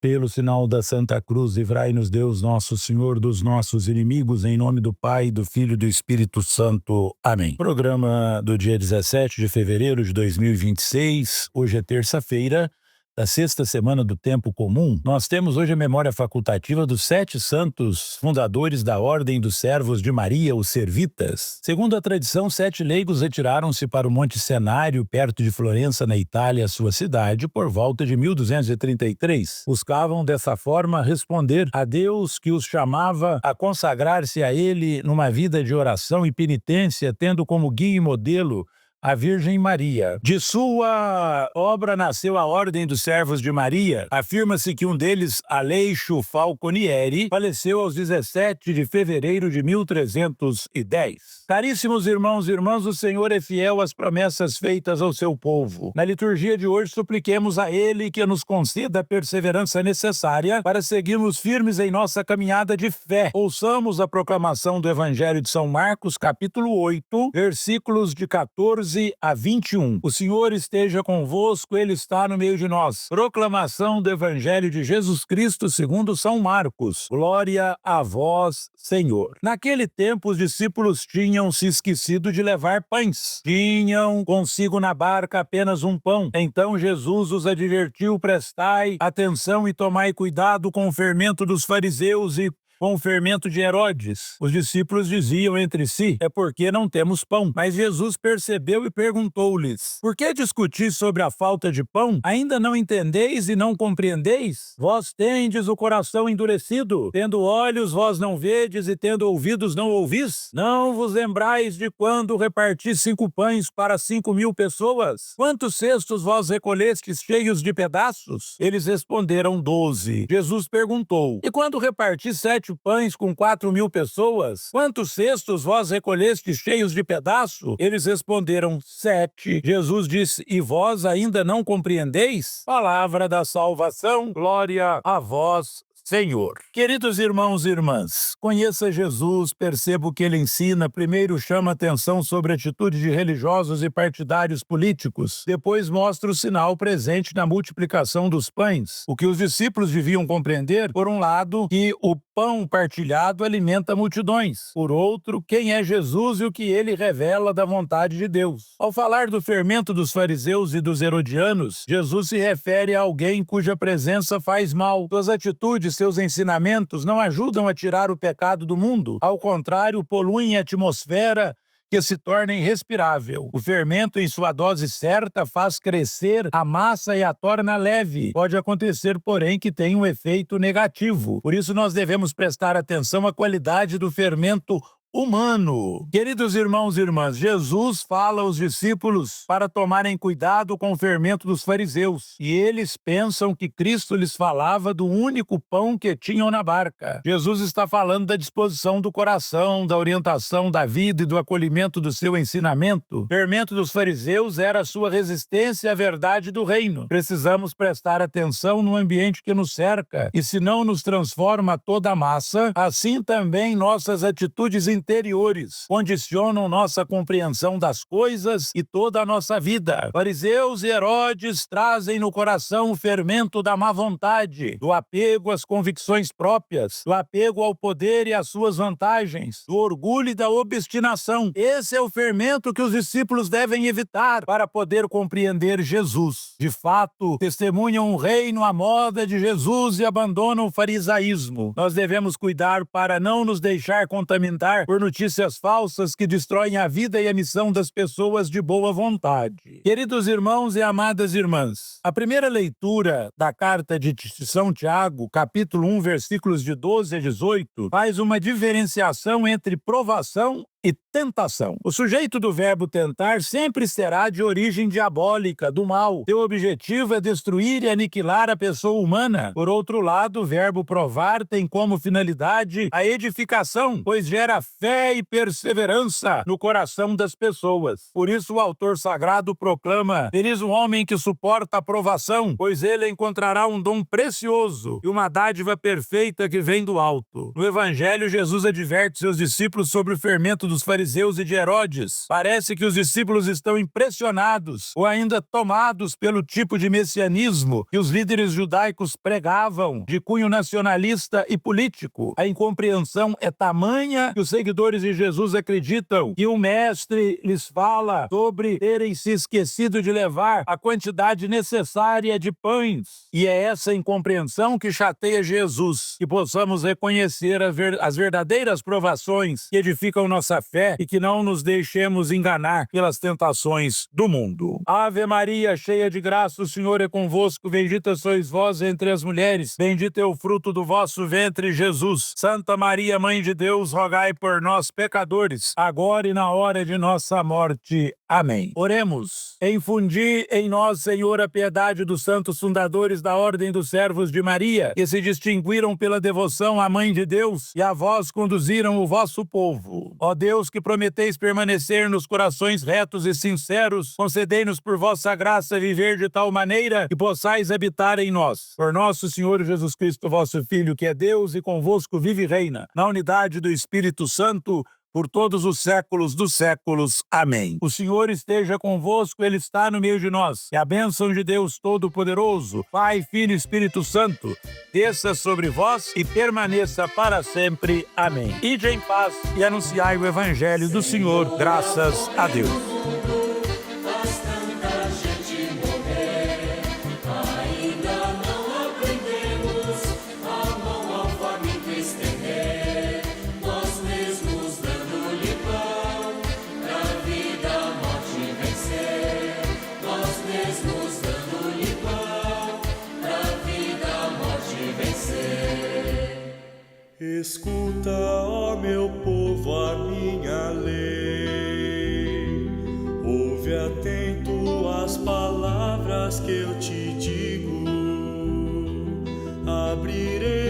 Pelo sinal da Santa Cruz, livrai-nos Deus nosso Senhor dos nossos inimigos, em nome do Pai, do Filho e do Espírito Santo. Amém. Programa do dia 17 de fevereiro de 2026, hoje é terça-feira, da sexta semana do tempo comum. Nós temos hoje a memória facultativa dos 7 santos fundadores da Ordem dos Servos de Maria, os Servitas. Segundo a tradição, 7 leigos retiraram-se para o Monte Cenário, perto de Florença, na Itália, sua cidade, por volta de 1233. Buscavam, dessa forma, responder a Deus que os chamava a consagrar-se a Ele numa vida de oração e penitência, tendo como guia e modelo a Virgem Maria. De sua obra nasceu a Ordem dos Servos de Maria. Afirma-se que um deles, Aleixo Falconieri, faleceu aos 17 de fevereiro de 1310. Caríssimos irmãos e irmãs, o Senhor é fiel às promessas feitas ao seu povo. Na liturgia de hoje, supliquemos a Ele que nos conceda a perseverança necessária para seguirmos firmes em nossa caminhada de fé. Ouçamos a proclamação do Evangelho de São Marcos, capítulo 8, versículos de 14 a 21. O Senhor esteja convosco, Ele está no meio de nós. Proclamação do Evangelho de Jesus Cristo segundo São Marcos. Glória a vós, Senhor. Naquele tempo, os discípulos tinham se esquecido de levar pães. Tinham consigo na barca apenas um pão. Então Jesus os advertiu: prestai atenção e tomai cuidado com o fermento dos fariseus e com o fermento de Herodes. Os discípulos diziam entre si: é porque não temos pão. Mas Jesus percebeu e perguntou-lhes: por que discutis sobre a falta de pão? Ainda não entendeis e não compreendeis? Vós tendes o coração endurecido. Tendo olhos, vós não vedes, e tendo ouvidos, não ouvis? Não vos lembrais de quando reparti 5 pães para 5.000 pessoas? Quantos cestos vós recolhestes cheios de pedaços? Eles responderam: 12. Jesus perguntou: e quando reparti 7 pães com 4.000 pessoas? Quantos cestos vós recolhestes cheios de pedaço? Eles responderam: 7. Jesus disse: e vós ainda não compreendeis? Palavra da salvação, glória a vós, Senhor. Queridos irmãos e irmãs, conheça Jesus, perceba o que ele ensina. Primeiro chama atenção sobre a atitude de religiosos e partidários políticos. Depois mostra o sinal presente na multiplicação dos pães. O que os discípulos deviam compreender, por um lado, que o pão partilhado alimenta multidões. Por outro, quem é Jesus e o que ele revela da vontade de Deus. Ao falar do fermento dos fariseus e dos herodianos, Jesus se refere a alguém cuja presença faz mal. Suas atitudes, seus ensinamentos não ajudam a tirar o pecado do mundo. Ao contrário, poluem a atmosfera que se torna irrespirável. O fermento, em sua dose certa, faz crescer a massa e a torna leve. Pode acontecer, porém, que tenha um efeito negativo. Por isso, nós devemos prestar atenção à qualidade do fermento humano. Queridos irmãos e irmãs, Jesus fala aos discípulos para tomarem cuidado com o fermento dos fariseus, e eles pensam que Cristo lhes falava do único pão que tinham na barca. Jesus está falando da disposição do coração, da orientação da vida e do acolhimento do seu ensinamento. O fermento dos fariseus era a sua resistência à verdade do reino. Precisamos prestar atenção no ambiente que nos cerca, e se não nos transforma toda a massa, assim também nossas atitudes interiores condicionam nossa compreensão das coisas e toda a nossa vida. Fariseus e Herodes trazem no coração o fermento da má vontade, do apego às convicções próprias, do apego ao poder e às suas vantagens, do orgulho e da obstinação. Esse é o fermento que os discípulos devem evitar para poder compreender Jesus. De fato, testemunham um reino à moda de Jesus e abandonam o farisaísmo. Nós devemos cuidar para não nos deixar contaminar por notícias falsas que destroem a vida e a missão das pessoas de boa vontade. Queridos irmãos e amadas irmãs, a primeira leitura da carta de São Tiago, capítulo 1, versículos de 12 a 18, faz uma diferenciação entre provação e tentação. O sujeito do verbo tentar sempre será de origem diabólica, do mal. Seu objetivo é destruir e aniquilar a pessoa humana. Por outro lado, o verbo provar tem como finalidade a edificação, pois gera fé e perseverança no coração das pessoas. Por isso o autor sagrado proclama: feliz o homem que suporta a provação, pois ele encontrará um dom precioso e uma dádiva perfeita que vem do alto. No Evangelho, Jesus adverte seus discípulos sobre o fermento dos fariseus e de Herodes. Parece que os discípulos estão impressionados ou ainda tomados pelo tipo de messianismo que os líderes judaicos pregavam, de cunho nacionalista e político. A incompreensão é tamanha que os seguidores de Jesus acreditam que o mestre lhes fala sobre terem se esquecido de levar a quantidade necessária de pães. E é essa incompreensão que chateia Jesus, que possamos reconhecer as verdadeiras provações que edificam nossa fé e que não nos deixemos enganar pelas tentações do mundo. Ave Maria, cheia de graça, o Senhor é convosco, bendita sois vós entre as mulheres, bendito é o fruto do vosso ventre, Jesus. Santa Maria, Mãe de Deus, rogai por nós, pecadores, agora e na hora de nossa morte. Amém. Oremos. Infundi em nós, Senhor, a piedade dos santos fundadores da Ordem dos Servos de Maria, que se distinguiram pela devoção à Mãe de Deus e a vós conduziram o vosso povo. Ó Deus, que prometeis permanecer nos corações retos e sinceros, concedei-nos por vossa graça viver de tal maneira que possais habitar em nós. Por nosso Senhor Jesus Cristo, vosso Filho, que é Deus e convosco vive e reina, na unidade do Espírito Santo, por todos os séculos dos séculos. Amém. O Senhor esteja convosco, Ele está no meio de nós. E a bênção de Deus Todo-Poderoso, Pai, Filho e Espírito Santo, desça sobre vós e permaneça para sempre. Amém. Ide em paz e anunciai o Evangelho do Senhor. Graças a Deus. Escuta, ó meu povo, a minha lei. Ouve atento as palavras que eu te digo. Abrirei